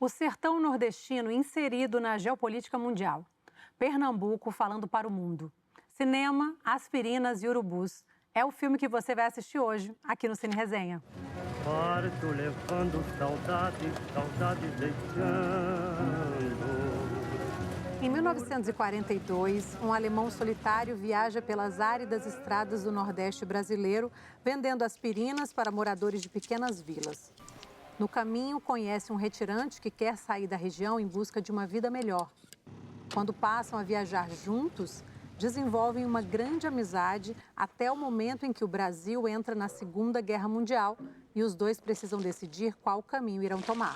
O sertão nordestino inserido na geopolítica mundial. Pernambuco falando para o mundo. Cinema, aspirinas e urubus. É o filme que você vai assistir hoje, aqui no Cine Resenha. Parto levando saudade, saudade deixando. Em 1942, um alemão solitário viaja pelas áridas estradas do Nordeste brasileiro, vendendo aspirinas para moradores de pequenas vilas. No caminho, conhece um retirante que quer sair da região em busca de uma vida melhor. Quando passam a viajar juntos, desenvolvem uma grande amizade até o momento em que o Brasil entra na Segunda Guerra Mundial e os dois precisam decidir qual caminho irão tomar.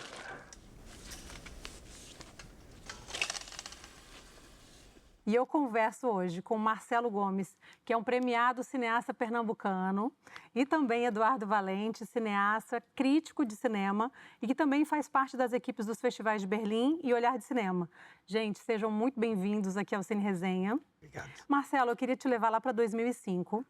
E eu converso hoje com Marcelo Gomes, que é um premiado cineasta pernambucano, e também Eduardo Valente, cineasta, crítico de cinema, e que também faz parte das equipes dos festivais de Berlim e Olhar de Cinema. Gente, sejam muito bem-vindos aqui ao Cine Resenha. Obrigado. Marcelo, eu queria te levar lá para 2005,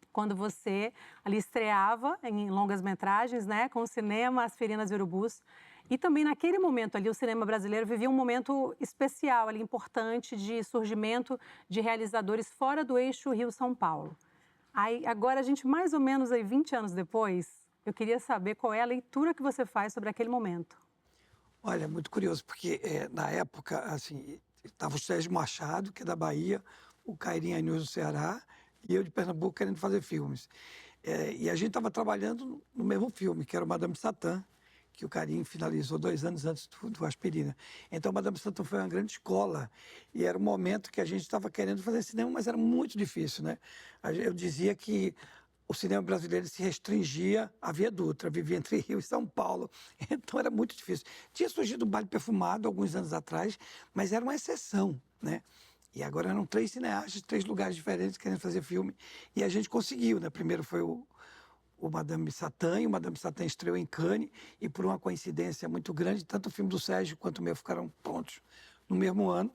quando você ali estreava em longas-metragens, né, com o cinema, Aspirinas e Urubus. E também naquele momento ali o cinema brasileiro vivia um momento especial ali, importante de surgimento de realizadores fora do eixo Rio-São Paulo. Aí agora a gente mais ou menos aí 20 anos depois, eu queria saber qual é a leitura que você faz sobre aquele momento. Olha, muito curioso, porque na época, assim, estava o Sérgio Machado, que é da Bahia, o Cairinha News do Ceará, e eu de Pernambuco querendo fazer filmes. E a gente estava trabalhando no mesmo filme, que era o Madame Satã, que o Carinho finalizou 2 anos antes do Aspirina. Então, Madame Satã foi uma grande escola. E era um momento que a gente estava querendo fazer cinema, mas era muito difícil, né? Eu dizia que o cinema brasileiro se restringia à Via Dutra, vivia entre Rio e São Paulo. Então, era muito difícil. Tinha surgido o Baile Perfumado alguns anos atrás, mas era uma exceção, né? E agora eram 3 cineastas, 3 lugares diferentes querendo fazer filme. E a gente conseguiu, né? Primeiro foi o Madame Satã, e o Madame Satã estreou em Cannes, e por uma coincidência muito grande, tanto o filme do Sérgio quanto o meu ficaram prontos no mesmo ano,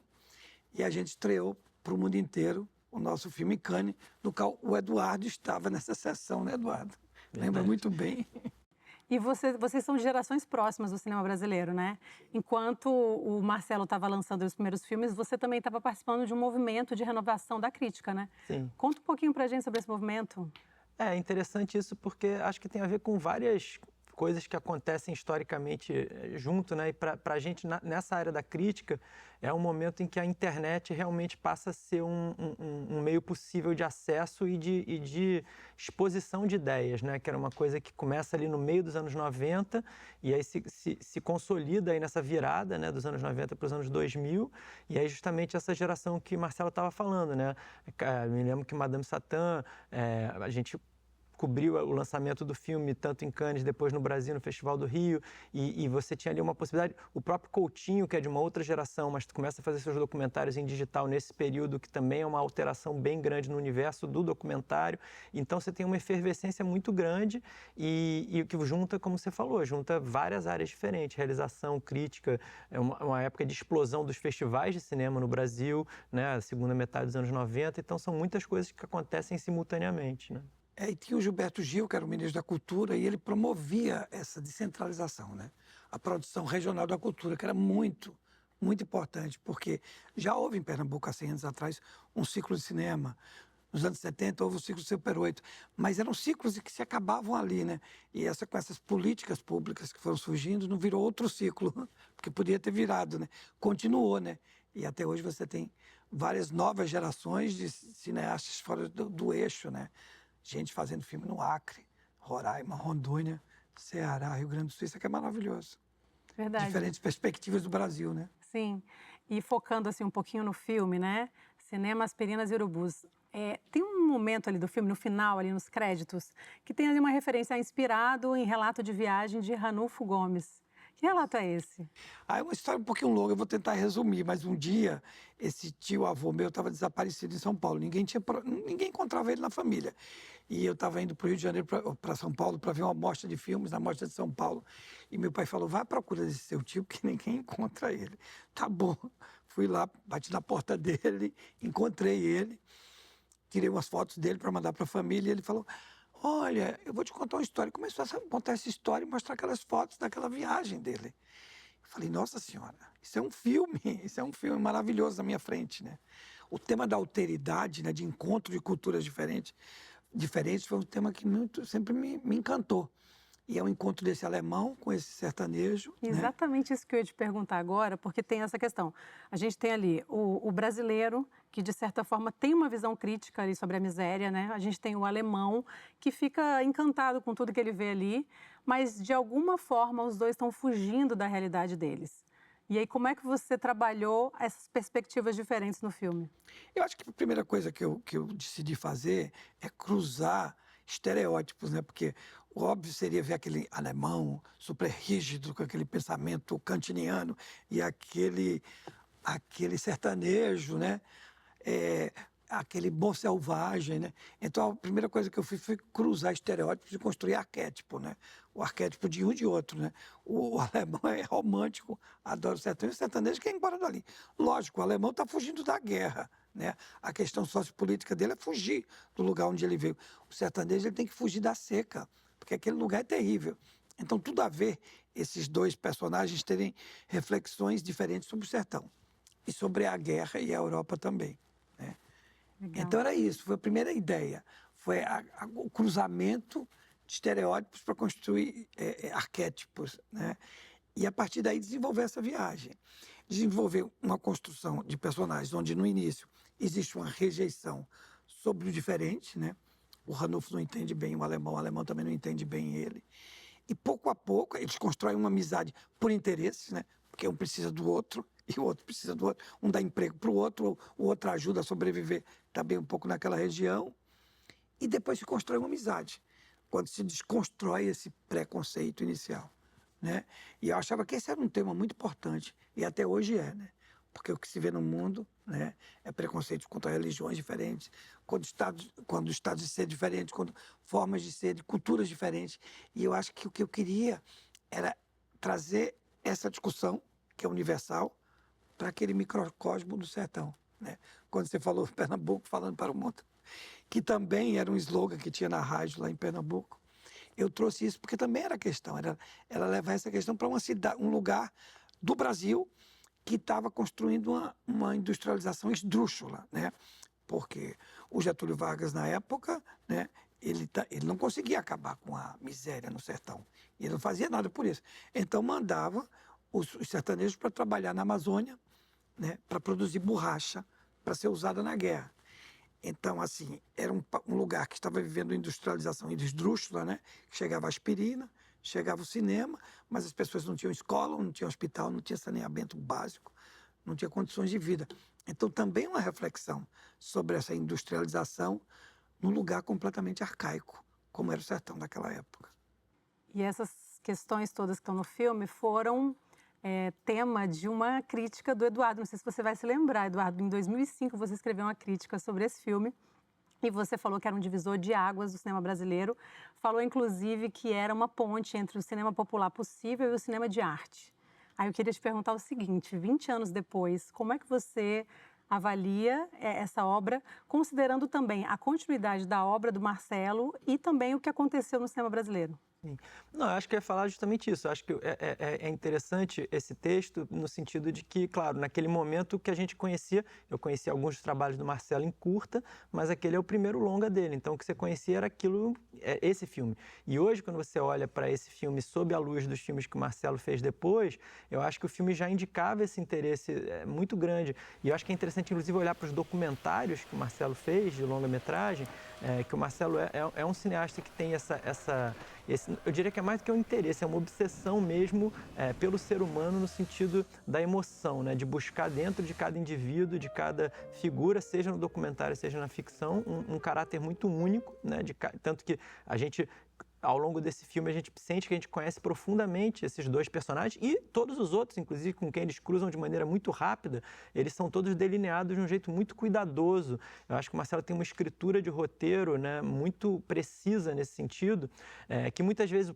e a gente estreou para o mundo inteiro o nosso filme em Cannes, no qual o Eduardo estava nessa sessão, né, Eduardo? Lembra muito bem. E vocês são de gerações próximas do cinema brasileiro, né? Enquanto o Marcelo estava lançando os primeiros filmes, você também estava participando de um movimento de renovação da crítica, né? Sim. Conta um pouquinho pra gente sobre esse movimento. É interessante isso porque acho que tem a ver com várias coisas que acontecem historicamente junto, né? E para a gente, nessa área da crítica, é um momento em que a internet realmente passa a ser um meio possível de acesso e de exposição de ideias, né? Que era uma coisa que começa ali no meio dos anos 90 e aí se consolida aí nessa virada, né? Dos anos 90 para os anos 2000, e aí justamente essa geração que Marcelo estava falando, né? Me lembro que Madame Satã, a gente cobriu o lançamento do filme, tanto em Cannes, depois no Brasil, no Festival do Rio, e você tinha ali uma possibilidade. O próprio Coutinho, que é de uma outra geração, mas começa a fazer seus documentários em digital nesse período, que também é uma alteração bem grande no universo do documentário. Então, você tem uma efervescência muito grande e que junta, como você falou, junta várias áreas diferentes, realização, crítica, é uma época de explosão dos festivais de cinema no Brasil, né, a segunda metade dos anos 90, então são muitas coisas que acontecem simultaneamente, né? E tinha o Gilberto Gil, que era o ministro da Cultura, e ele promovia essa descentralização, né? A produção regional da cultura, que era muito, muito importante, porque já houve em Pernambuco, há 100 anos atrás, um ciclo de cinema. Nos anos 70 houve o ciclo Super 8, mas eram ciclos que se acabavam ali, né? E com essas políticas públicas que foram surgindo, não virou outro ciclo, porque podia ter virado, né? Continuou, né? E até hoje você tem várias novas gerações de cineastas fora do eixo, né? Gente fazendo filme no Acre, Roraima, Rondônia, Ceará, Rio Grande do Sul, isso aqui é maravilhoso. Verdade. Diferentes perspectivas do Brasil, né? Sim, e focando assim um pouquinho no filme, né? Cinema, Aspirinas e Urubus. Tem um momento ali do filme, no final, ali nos créditos, que tem ali uma referência inspirado em Relato de Viagem de Ranulfo Gomes. Que relato é esse? É uma história um pouquinho longa, eu vou tentar resumir, mas um dia esse tio-avô meu estava desaparecido em São Paulo, ninguém encontrava ele na família. E eu estava indo para o Rio de Janeiro, para São Paulo, para ver uma mostra de filmes na Mostra de São Paulo. E meu pai falou, vai à procura desse seu tio, porque ninguém encontra ele. Tá bom. Fui lá, bati na porta dele, encontrei ele, tirei umas fotos dele para mandar para a família, e ele falou, olha, eu vou te contar uma história. Começou a contar essa história e mostrar aquelas fotos daquela viagem dele. Eu falei, nossa senhora, isso é um filme, isso é um filme maravilhoso na minha frente, né? O tema da alteridade, né, de encontro de culturas diferentes foi um tema que sempre me encantou. E é o encontro desse alemão com esse sertanejo. Exatamente, né? Isso que eu ia te perguntar agora, porque tem essa questão. A gente tem ali o brasileiro, que de certa forma tem uma visão crítica ali sobre a miséria, né? A gente tem o alemão, que fica encantado com tudo que ele vê ali, mas de alguma forma os dois estão fugindo da realidade deles. E aí, como é que você trabalhou essas perspectivas diferentes no filme? Eu acho que a primeira coisa que eu decidi fazer é cruzar estereótipos, né? Porque o óbvio seria ver aquele alemão super rígido, com aquele pensamento kantiniano, e aquele sertanejo, né? Aquele bom selvagem, né? Então, a primeira coisa que eu fiz foi cruzar estereótipos e construir arquétipo, né? O arquétipo de um e de outro, né? O alemão é romântico, adora o sertanejo, o sertanejo quer ir embora dali. Lógico, o alemão está fugindo da guerra, né? A questão sociopolítica dele é fugir do lugar onde ele veio. O sertanejo ele tem que fugir da seca, porque aquele lugar é terrível. Então, tudo a ver esses dois personagens terem reflexões diferentes sobre o sertão e sobre a guerra e a Europa também, né? Legal. Então era isso, foi a primeira ideia, foi o cruzamento de estereótipos para construir arquétipos, né? E a partir daí desenvolver essa viagem, desenvolver uma construção de personagens onde no início existe uma rejeição sobre o diferente, né? O Ranulfo não entende bem o alemão também não entende bem ele, e pouco a pouco eles constroem uma amizade por interesses, né? Porque um precisa do outro e o outro precisa do outro. Um dá emprego para o outro ajuda a sobreviver também um pouco naquela região. E depois se constrói uma amizade, quando se desconstrói esse preconceito inicial, né? E eu achava que esse era um tema muito importante, e até hoje é, né? Porque o que se vê no mundo, né, é preconceito contra religiões diferentes, quando estados de ser diferentes, quando formas de ser, de culturas diferentes. E eu acho que o que eu queria era trazer essa discussão, que é universal, para aquele microcosmo do sertão, né? Quando você falou Pernambuco falando para o mundo, que também era um slogan que tinha na rádio lá em Pernambuco, eu trouxe isso porque também era a questão, era levar essa questão para uma cidade, um lugar do Brasil que estava construindo uma industrialização esdrúxula, né? Porque o Getúlio Vargas, na época, né, ele não conseguia acabar com a miséria no sertão, ele não fazia nada por isso. Então mandava os sertanejos para trabalhar na Amazônia, né, para produzir borracha, para ser usada na guerra. Então, assim, era um lugar que estava vivendo industrialização esdrúxula, né? Chegava a aspirina, chegava o cinema, mas as pessoas não tinham escola, não tinham hospital, não tinha saneamento básico, não tinha condições de vida. Então, também uma reflexão sobre essa industrialização num lugar completamente arcaico, como era o sertão daquela época. E essas questões todas que estão no filme foram tema de uma crítica do Eduardo. Não sei se você vai se lembrar, Eduardo. Em 2005, você escreveu uma crítica sobre esse filme e você falou que era um divisor de águas do cinema brasileiro. Falou, inclusive, que era uma ponte entre o cinema popular possível e o cinema de arte. Aí eu queria te perguntar o seguinte, 20 anos depois, como é que você avalia essa obra, considerando também a continuidade da obra do Marcelo e também o que aconteceu no cinema brasileiro? Sim. Não, eu acho que eu ia falar justamente isso. Eu acho que é interessante esse texto no sentido de que, claro, naquele momento que a gente conhecia, eu conhecia alguns dos trabalhos do Marcelo em curta, mas aquele é o primeiro longa dele. Então, o que você conhecia era esse filme. E hoje, quando você olha para esse filme sob a luz dos filmes que o Marcelo fez depois, eu acho que o filme já indicava esse interesse muito grande. E eu acho que é interessante, inclusive, olhar para os documentários que o Marcelo fez de longa-metragem, que o Marcelo é um cineasta que tem eu diria que é mais do que um interesse, é uma obsessão mesmo pelo ser humano no sentido da emoção, né? De buscar dentro de cada indivíduo, de cada figura, seja no documentário, seja na ficção, um caráter muito único, né? Tanto que a gente, ao longo desse filme, a gente sente que a gente conhece profundamente esses dois personagens e todos os outros, inclusive com quem eles cruzam de maneira muito rápida, eles são todos delineados de um jeito muito cuidadoso. Eu acho que o Marcelo tem uma escritura de roteiro, né, muito precisa nesse sentido, que muitas vezes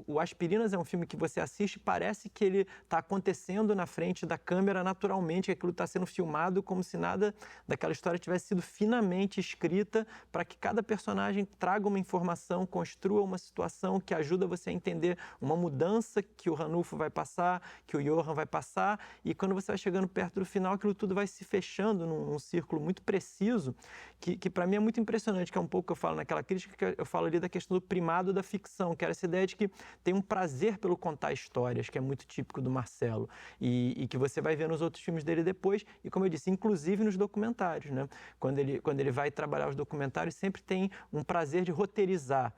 o Aspirinas é um filme que você assiste e parece que ele está acontecendo na frente da câmera naturalmente, que aquilo está sendo filmado como se nada daquela história tivesse sido finamente escrita para que cada personagem traga uma informação, construa uma situação que ajuda você a entender uma mudança que o Ranulfo vai passar, que o Johan vai passar, e quando você vai chegando perto do final, aquilo tudo vai se fechando num círculo muito preciso, que para mim é muito impressionante, que é um pouco que eu falo naquela crítica, que eu falo ali da questão do primado da ficção, que era essa ideia de que tem um prazer pelo contar histórias, que é muito típico do Marcelo, e que você vai ver nos outros filmes dele depois, e como eu disse, inclusive nos documentários, né? Quando ele vai trabalhar os documentários, sempre tem um prazer de roteirizar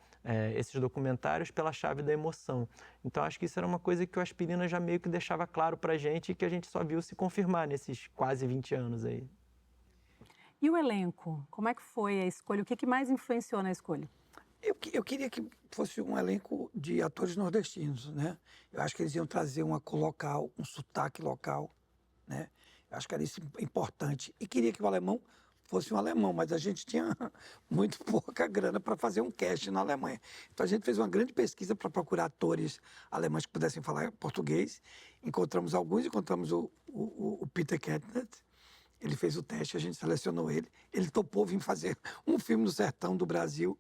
esses documentários pela chave da emoção. Então, acho que isso era uma coisa que o Aspirina já meio que deixava claro pra gente e que a gente só viu se confirmar nesses quase 20 anos aí. E o elenco? Como é que foi a escolha? O que mais influenciou na escolha? Eu queria que fosse um elenco de atores nordestinos, né? Eu acho que eles iam trazer uma cor local, um sotaque local, né? Eu acho que era isso importante. E queria que o alemão fosse um alemão, mas a gente tinha muito pouca grana para fazer um casting na Alemanha. Então a gente fez uma grande pesquisa para procurar atores alemães que pudessem falar português. Encontramos alguns, encontramos o Peter Kettner. Ele fez o teste, a gente selecionou ele. Ele topou vir fazer um filme no sertão do Brasil,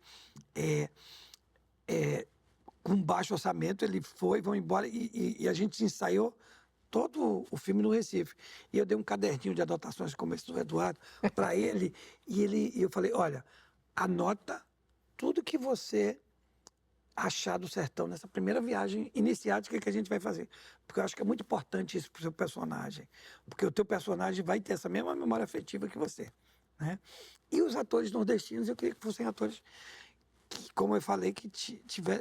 com baixo orçamento. Ele foi, vão embora, e a gente ensaiou todo o filme no Recife. E eu dei um caderninho de anotações, como esse do Eduardo, para ele, e eu falei, olha, anota tudo que você achar do sertão nessa primeira viagem iniciática que a gente vai fazer. Porque eu acho que é muito importante isso para o seu personagem. Porque o teu personagem vai ter essa mesma memória afetiva que você, né? E os atores nordestinos, eu queria que fossem atores que, como eu falei, que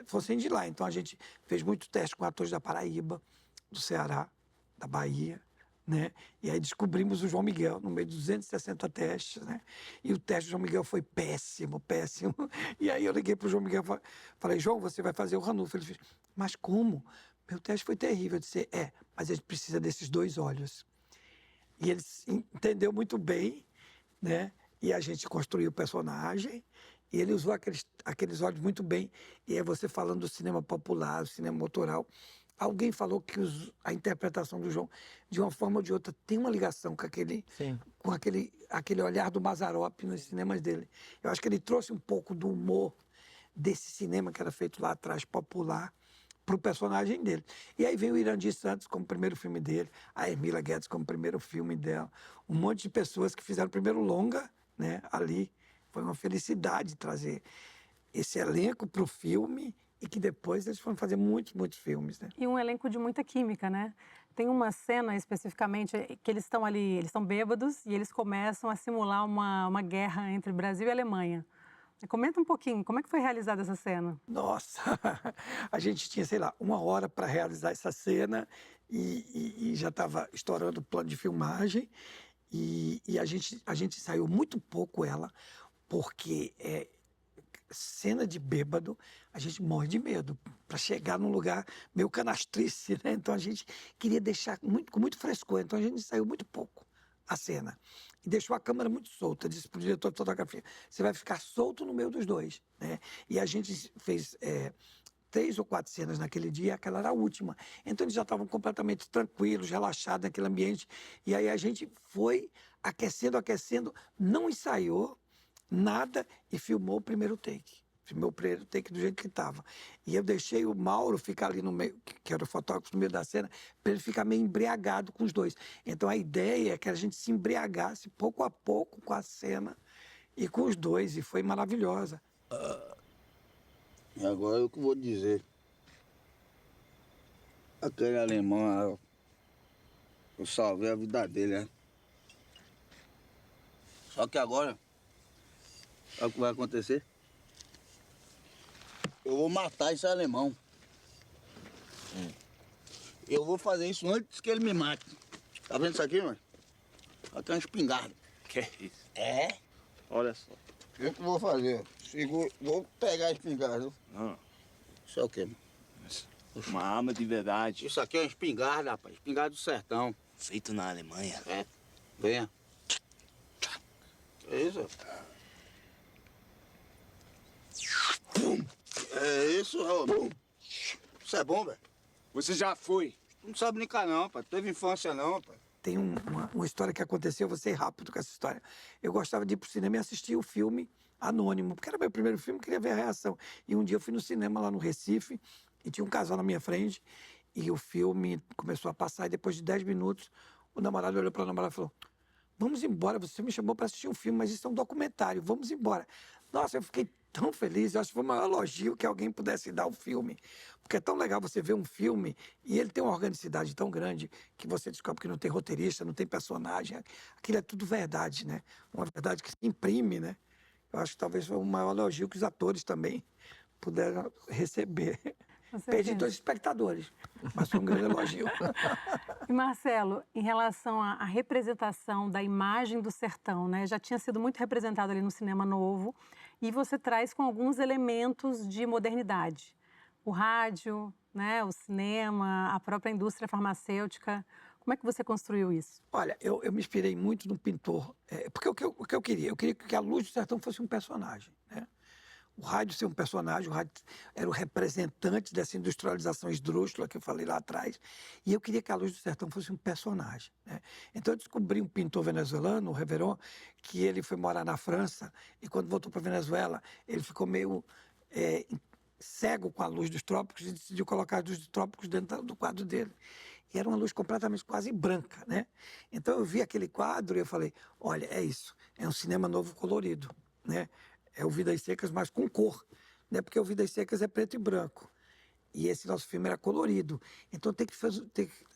fossem de lá. Então a gente fez muito teste com atores da Paraíba, do Ceará, da Bahia, né? E aí descobrimos o João Miguel no meio de 260 testes, né? E o teste do João Miguel foi péssimo, péssimo. E aí eu liguei para o João Miguel e falei, João, você vai fazer o Ranulfo. Ele fez, mas como? Meu teste foi terrível. Eu disse, mas a gente precisa desses 2 olhos. E ele entendeu muito bem, né? E a gente construiu o personagem, e ele usou aqueles olhos muito bem. E é você falando do cinema popular, do cinema autoral. Alguém falou que a interpretação do João, de uma forma ou de outra, tem uma ligação com aquele olhar do Mazzaropi nos cinemas dele. Eu acho que ele trouxe um pouco do humor desse cinema que era feito lá atrás, popular, para o personagem dele. E aí vem o Irandir Santos como primeiro filme dele, a Hermila Guedes como primeiro filme dela, um monte de pessoas que fizeram o primeiro longa, né, ali. Foi uma felicidade trazer esse elenco para o filme, e que depois eles foram fazer muitos, muitos filmes, né? E um elenco de muita química, né? Tem uma cena especificamente que eles estão ali, eles estão bêbados e eles começam a simular uma guerra entre Brasil e Alemanha. Comenta um pouquinho, como é que foi realizada essa cena? Nossa, a gente tinha, sei lá, 1 hora para realizar essa cena e já estava estourando o plano de filmagem e a gente ensaiou muito pouco ela, porque cena de bêbado, a gente morre de medo para chegar num lugar meio canastrice, né? Então a gente queria deixar com muito frescor, então a gente ensaiou muito pouco a cena. E deixou a câmera muito solta, disse para o diretor de fotografia, você vai ficar solto no meio dos 2, né? E a gente fez 3 ou 4 cenas naquele dia, aquela era a última. Então eles já estavam completamente tranquilos, relaxados naquele ambiente. E aí a gente foi aquecendo, não ensaiou nada e filmou o primeiro take. Filmou o primeiro take do jeito que estava. E eu deixei o Mauro ficar ali no meio, que era o fotógrafo no meio da cena, para ele ficar meio embriagado com os 2. Então a ideia é que a gente se embriagasse pouco a pouco com a cena e com os 2, e foi maravilhosa. E agora eu que vou dizer. Aquele alemão, eu salvei a vida dele, né? Só que agora, sabe o que vai acontecer? Eu vou matar esse alemão. Eu vou fazer isso antes que ele me mate. Tá vendo isso aqui, mano? Aqui é uma espingarda. Que isso? É? Olha só. Eu que vou fazer. Vou pegar a espingarda. Ah, Isso é o quê, mano? uma arma de verdade. Isso aqui é uma espingarda, rapaz. Espingarda do sertão. Feito na Alemanha. É. Venha. É isso? É isso, rapaz. Isso é bom, velho. Você já foi. Não sabe brincar, não, rapaz. Teve infância, não, rapaz. Tem uma história que aconteceu, eu vou ser rápido com essa história. Eu gostava de ir pro cinema e assistir o filme anônimo, porque era meu primeiro filme, queria ver a reação. E um dia eu fui no cinema lá no Recife, e tinha um casal na minha frente, e o filme começou a passar, e depois de 10 minutos, o namorado olhou para a namorada e falou: vamos embora, você me chamou para assistir um filme, mas isso é um documentário, vamos embora. Nossa, eu fiquei tão feliz, eu acho que foi o maior elogio que alguém pudesse dar ao filme. Porque é tão legal você ver um filme e ele tem uma organicidade tão grande que você descobre que não tem roteirista, não tem personagem. Aquilo é tudo verdade, né? Uma verdade que se imprime, né? Eu acho que talvez foi o maior elogio que os atores também puderam receber. Perdi 2 espectadores, mas foi um grande elogio. E Marcelo, em relação à representação da imagem do sertão, né? Já tinha sido muito representado ali no Cinema Novo e você traz com alguns elementos de modernidade. O rádio, né? O cinema, a própria indústria farmacêutica. Como é que você construiu isso? Olha, eu me inspirei muito no pintor, porque o que eu queria? Eu queria que a Luz do Sertão fosse um personagem, né? O rádio ser um personagem, o rádio era o representante dessa industrialização esdrúxula que eu falei lá atrás, e eu queria que a Luz do Sertão fosse um personagem, né? Então eu descobri um pintor venezuelano, o Reveron, que ele foi morar na França, e quando voltou para a Venezuela, ele ficou meio cego com a luz dos trópicos e decidiu colocar a luz dos trópicos dentro do quadro dele. E era uma luz completamente quase branca, né? Então eu vi aquele quadro e eu falei, olha, é isso, é um cinema novo colorido, né? É o Vidas Secas, mas com cor, né? Porque o Vidas Secas é preto e branco. E esse nosso filme era colorido. Então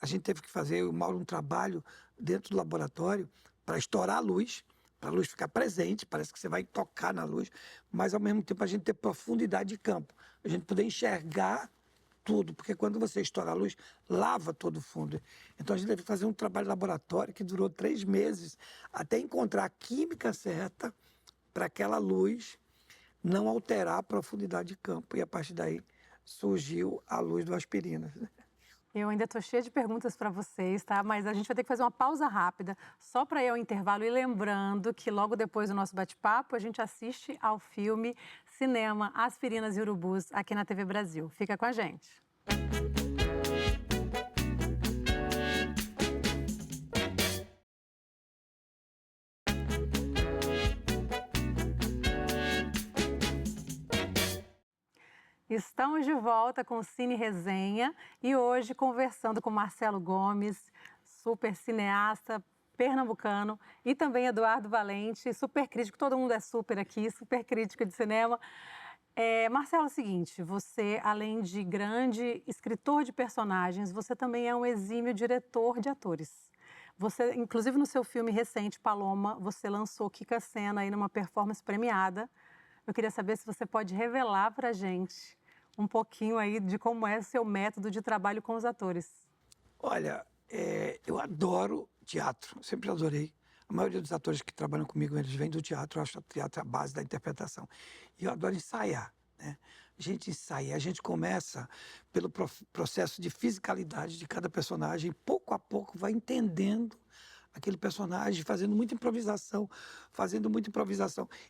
a gente teve que fazer, eu e o Mauro, um trabalho dentro do laboratório para estourar a luz, para a luz ficar presente, parece que você vai tocar na luz, mas ao mesmo tempo a gente ter profundidade de campo, a gente poder enxergar tudo, porque quando você estoura a luz, lava todo o fundo. Então a gente teve que fazer um trabalho de laboratório que durou 3 meses, até encontrar a química certa para aquela luz não alterar a profundidade de campo. E a partir daí surgiu a luz do Aspirinas. Eu ainda estou cheia de perguntas para vocês, tá? Mas a gente vai ter que fazer uma pausa rápida, só para ir ao intervalo. E lembrando que logo depois do nosso bate-papo, a gente assiste ao filme Cinema, Aspirinas e Urubus, aqui na TV Brasil. Fica com a gente. Estamos de volta com o Cine Resenha e hoje conversando com Marcelo Gomes, super cineasta pernambucano, e também Eduardo Valente, super crítico, todo mundo é super aqui, super crítico de cinema. Marcelo, é o seguinte, você, além de grande escritor de personagens, você também é um exímio diretor de atores. Você, inclusive no seu filme recente, Paloma, você lançou Kika Sena aí numa performance premiada. Eu queria saber se você pode revelar para a gente um pouquinho aí de como é o seu método de trabalho com os atores. Olha, eu adoro teatro, sempre adorei. A maioria dos atores que trabalham comigo, eles vêm do teatro, eu acho que o teatro é a base da interpretação. E eu adoro ensaiar, né? A gente ensaia, a gente começa pelo processo de fisicalidade de cada personagem, e pouco a pouco vai entendendo aquele personagem, fazendo muita improvisação.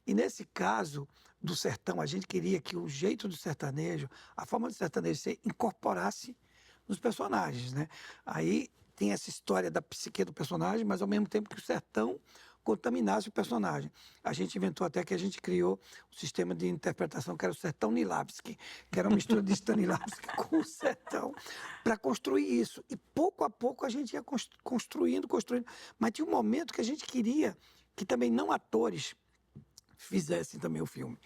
E nesse caso do sertão, a gente queria que o jeito do sertanejo, a forma do sertanejo se incorporasse nos personagens, né? Aí tem essa história da psique do personagem, mas ao mesmo tempo que o sertão contaminasse o personagem. A gente inventou até que a gente criou um sistema de interpretação que era o Sertão Nilavski, que era uma mistura de Stanislavski com o sertão, para construir isso. E pouco a pouco a gente ia construindo. Mas tinha um momento que a gente queria que também não atores fizessem também o filme.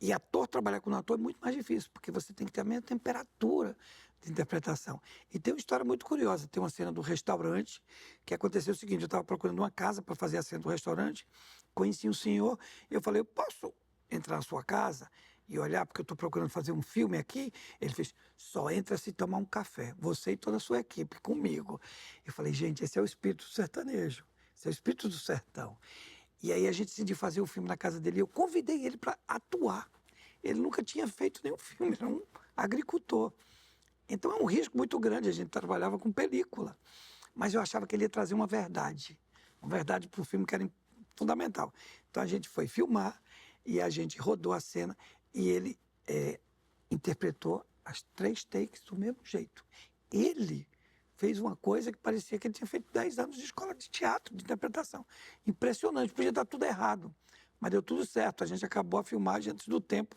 E trabalhar com um ator é muito mais difícil, porque você tem que ter a mesma temperatura de interpretação. E tem uma história muito curiosa. Tem uma cena do restaurante que aconteceu o seguinte: eu estava procurando uma casa para fazer a cena do restaurante, conheci um senhor, e eu falei, eu posso entrar na sua casa e olhar, porque eu estou procurando fazer um filme aqui? Ele fez, só entra se tomar um café, você e toda a sua equipe, comigo. Eu falei, gente, esse é o espírito do sertanejo, esse é o espírito do sertão. E aí a gente decidiu fazer o filme na casa dele, e eu convidei ele para atuar. Ele nunca tinha feito nenhum filme, era um agricultor. Então é um risco muito grande, a gente trabalhava com película. Mas eu achava que ele ia trazer uma verdade para o filme que era fundamental. Então a gente foi filmar e a gente rodou a cena e ele interpretou as 3 takes do mesmo jeito. Ele fez uma coisa que parecia que ele tinha feito 10 anos de escola de teatro, de interpretação. Impressionante, podia dar tudo errado. Mas deu tudo certo, a gente acabou a filmagem antes do tempo.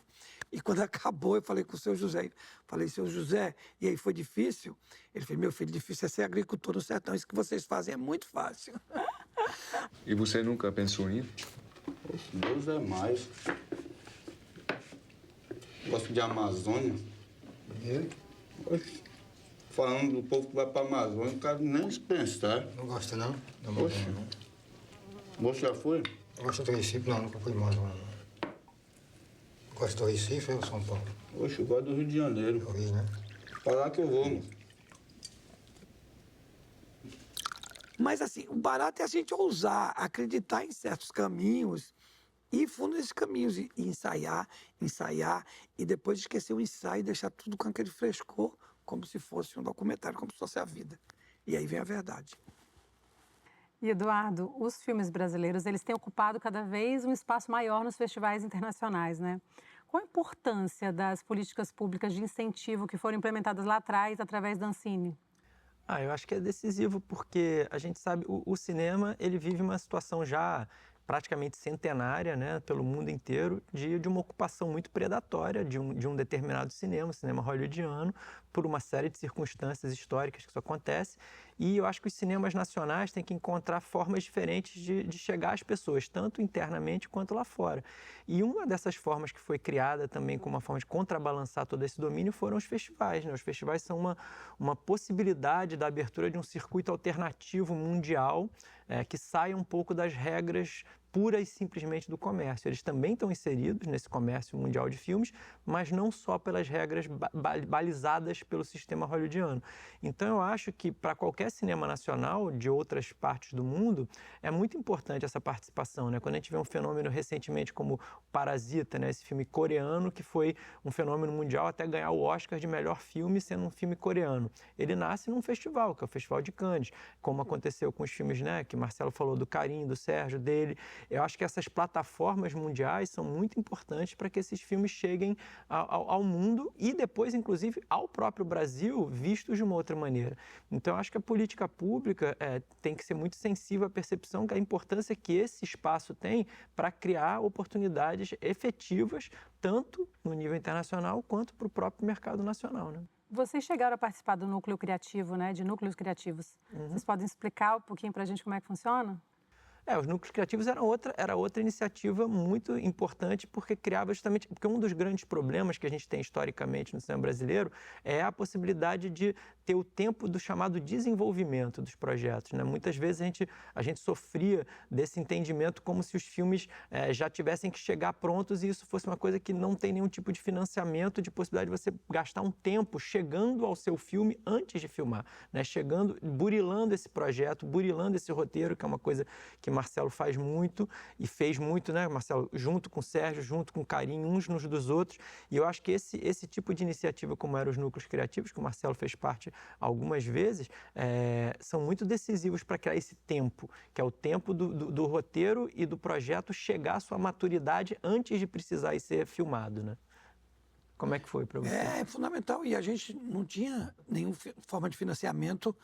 E quando acabou, eu falei com o seu José. Falei, seu José, e aí foi difícil? Ele falou, meu filho, difícil é ser agricultor no sertão. Isso que vocês fazem é muito fácil. E você nunca pensou nisso? Oxe, Deus é mais. Gosto de Amazônia. Oxe, falando do povo que vai pra Amazônia, não quero nem pensar. Não gosta, não? Oxe, você já foi? Eu gosto do Recife, não, nunca fui mais. Gosto do Recife ou São Paulo? Oxe, eu gosto do Rio de Janeiro. Eu vi, né? Pra lá que eu vou, mano. Mas assim, o barato é a gente ousar, acreditar em certos caminhos e ir fundo nesses caminhos, e ensaiar, e depois esquecer o ensaio e deixar tudo com aquele frescor, como se fosse um documentário, como se fosse a vida. E aí vem a verdade. E, Eduardo, os filmes brasileiros, eles têm ocupado cada vez um espaço maior nos festivais internacionais, né? Qual a importância das políticas públicas de incentivo que foram implementadas lá atrás através da Ancine? Eu acho que é decisivo porque a gente sabe, o cinema, ele vive uma situação já praticamente centenária, né, pelo mundo inteiro, de uma ocupação muito predatória de um determinado cinema, cinema hollywoodiano, por uma série de circunstâncias históricas que isso acontece. E eu acho que os cinemas nacionais têm que encontrar formas diferentes de chegar às pessoas, tanto internamente quanto lá fora. E uma dessas formas que foi criada também como uma forma de contrabalançar todo esse domínio foram os festivais, né? Os festivais são uma possibilidade da abertura de um circuito alternativo mundial que saia um pouco das regras puras e simplesmente do comércio. Eles também estão inseridos nesse comércio mundial de filmes, mas não só pelas regras balizadas pelo sistema hollywoodiano. Então eu acho que para qualquer cinema nacional de outras partes do mundo, é muito importante essa participação, né? Quando a gente vê um fenômeno recentemente como Parasita, né? Esse filme coreano que foi um fenômeno mundial até ganhar o Oscar de melhor filme sendo um filme coreano. Ele nasce num festival, que é o Festival de Cannes, como aconteceu com os filmes, né? Que Marcelo falou do Carim, do Sérgio, dele. Eu acho que essas plataformas mundiais são muito importantes para que esses filmes cheguem ao mundo e depois, inclusive, ao próprio Brasil, vistos de uma outra maneira. Então, eu acho que a política pública tem que ser muito sensível à percepção da importância que esse espaço tem para criar oportunidades efetivas, tanto no nível internacional quanto para o próprio mercado nacional, né? Vocês chegaram a participar do núcleo criativo, né? De núcleos criativos. Vocês podem explicar um pouquinho para a gente como é que funciona? Os núcleos criativos era outra iniciativa muito importante porque criava justamente... Porque um dos grandes problemas que a gente tem historicamente no cinema brasileiro é a possibilidade de ter o tempo do chamado desenvolvimento dos projetos, né? Muitas vezes a gente sofria desse entendimento como se os filmes já tivessem que chegar prontos e isso fosse uma coisa que não tem nenhum tipo de financiamento, de possibilidade de você gastar um tempo chegando ao seu filme antes de filmar, né? Chegando, burilando esse projeto, burilando esse roteiro, que é uma coisa que Marcelo faz muito e fez muito, né, Marcelo? Junto com o Sérgio, junto com o Carim, uns nos dos outros. E eu acho que esse tipo de iniciativa, como eram os núcleos criativos, que o Marcelo fez parte algumas vezes, são muito decisivos para criar esse tempo, que é o tempo do roteiro e do projeto chegar à sua maturidade antes de precisar ir ser filmado, né? Como é que foi para você? É fundamental. E a gente não tinha nenhuma forma de financiamento.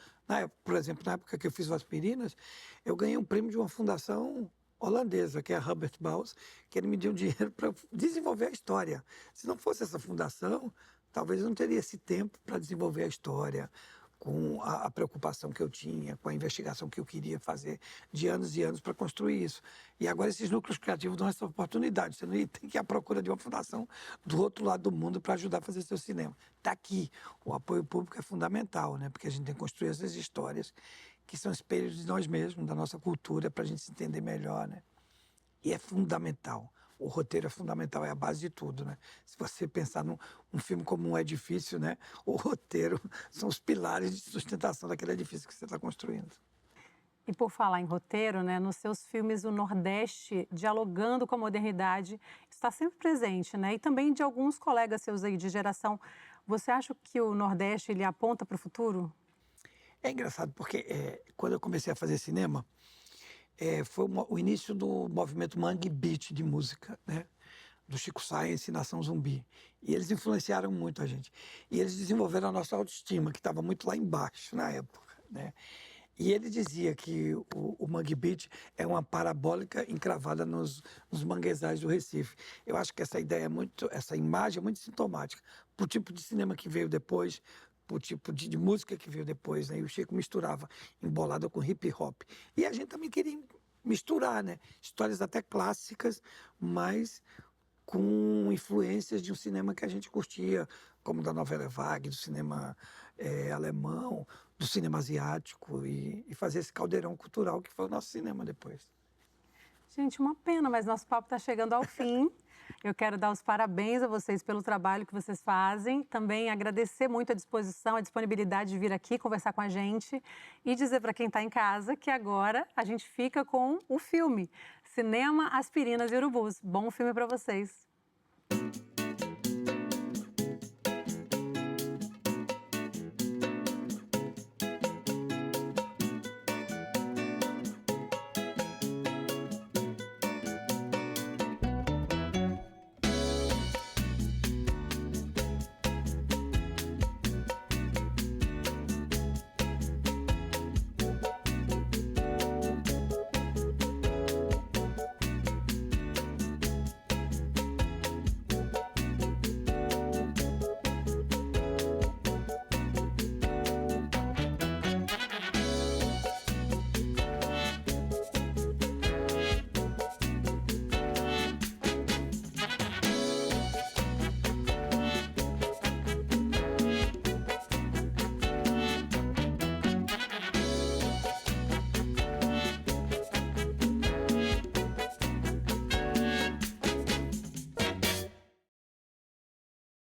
Por exemplo, na época que eu fiz o Aspirinas, eu ganhei um prêmio de uma fundação holandesa, que é a Hubert Bals, que ele me deu dinheiro para desenvolver a história. Se não fosse essa fundação, talvez eu não teria esse tempo para desenvolver a história, com a preocupação que eu tinha, com a investigação que eu queria fazer de anos e anos para construir isso. E agora esses núcleos criativos dão essa oportunidade. Você não tem que ir à procura de uma fundação do outro lado do mundo para ajudar a fazer seu cinema. Está aqui. O apoio público é fundamental, né? Porque a gente tem que construir essas histórias que são espelhos de nós mesmos, da nossa cultura, para a gente se entender melhor, né? E é fundamental. O roteiro é fundamental, é a base de tudo, né? Se você pensar num filme como um edifício, né? O roteiro são os pilares de sustentação daquele edifício que você está construindo. E por falar em roteiro, né? Nos seus filmes, o Nordeste, dialogando com a modernidade, está sempre presente, né? E também de alguns colegas seus aí de geração. Você acha que o Nordeste, ele aponta para o futuro? É engraçado, porque quando eu comecei a fazer cinema, foi o início do movimento Mangue Beat de música, né? Do Chico Science e Nação Zumbi. E eles influenciaram muito a gente. E eles desenvolveram a nossa autoestima, que estava muito lá embaixo na época, né? E ele dizia que o Mangue Beach é uma parabólica encravada nos manguezais do Recife. Eu acho que essa imagem é muito sintomática para o tipo de cinema que veio depois, para o tipo de música que veio depois, né? E o Chico misturava embolada com hip hop. E a gente também queria misturar, né? Histórias até clássicas, mas com influências de um cinema que a gente curtia, como da novela Vague, do cinema alemão, do cinema asiático, e fazer esse caldeirão cultural que foi o nosso cinema depois. Gente, uma pena, mas nosso papo está chegando ao fim. Eu quero dar os parabéns a vocês pelo trabalho que vocês fazem. Também agradecer muito a disposição, a disponibilidade de vir aqui conversar com a gente. E dizer para quem está em casa que agora a gente fica com o filme Cinema, Aspirinas e Urubus. Bom filme para vocês.